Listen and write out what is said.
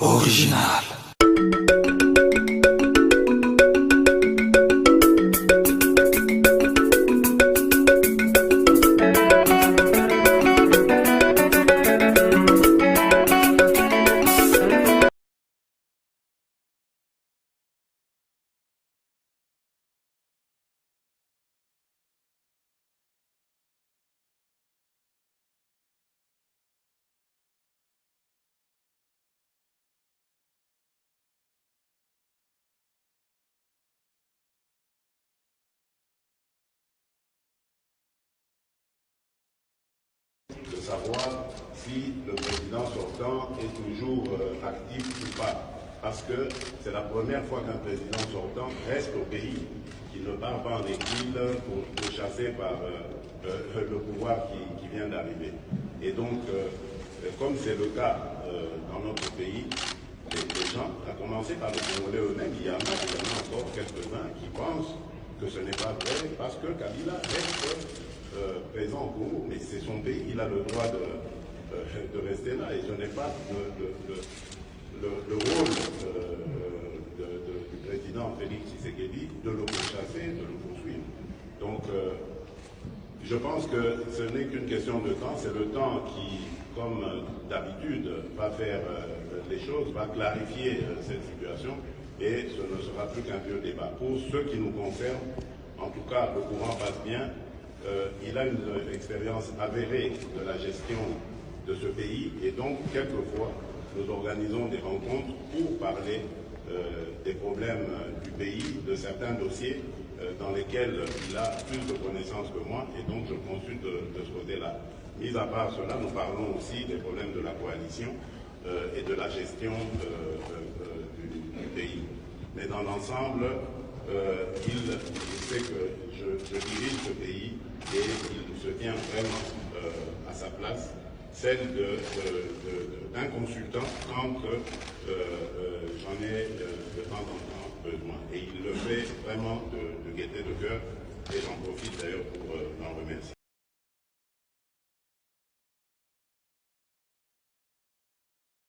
Original. De savoir si le président sortant est toujours actif ou pas. Parce que c'est la première fois qu'un président sortant reste au pays, qu'il ne part pas en exil pour chasser par le pouvoir qui vient d'arriver. Et donc, comme c'est le cas dans notre pays, les gens, à commencer par les Congolais eux-mêmes, il y en a encore quelques-uns qui pensent que ce n'est pas vrai parce que Kabila reste présent au Congo, mais c'est son pays, il a le droit de rester là et ce n'est pas le rôle du président Félix Tshisekedi de le pourchasser, de le poursuivre. Donc je pense que ce n'est qu'une question de temps, c'est le temps qui, comme d'habitude, va faire les choses, va clarifier cette situation et ce ne sera plus qu'un vieux débat. Pour ceux qui nous concernent, en tout cas, le courant passe bien. Il a une expérience avérée de la gestion de ce pays et donc quelquefois nous organisons des rencontres pour parler des problèmes du pays, de certains dossiers dans lesquels il a plus de connaissances que moi et donc je consulte de ce côté-là. Mis à part cela, nous parlons aussi des problèmes de la coalition et de la gestion du pays. Mais dans l'ensemble, il sait que je dirige ce pays et il se tient vraiment à sa place, celle d'un consultant quand j'en ai de temps en temps besoin. Et il le fait vraiment de gaieté de cœur et j'en profite d'ailleurs pour l'en remercier.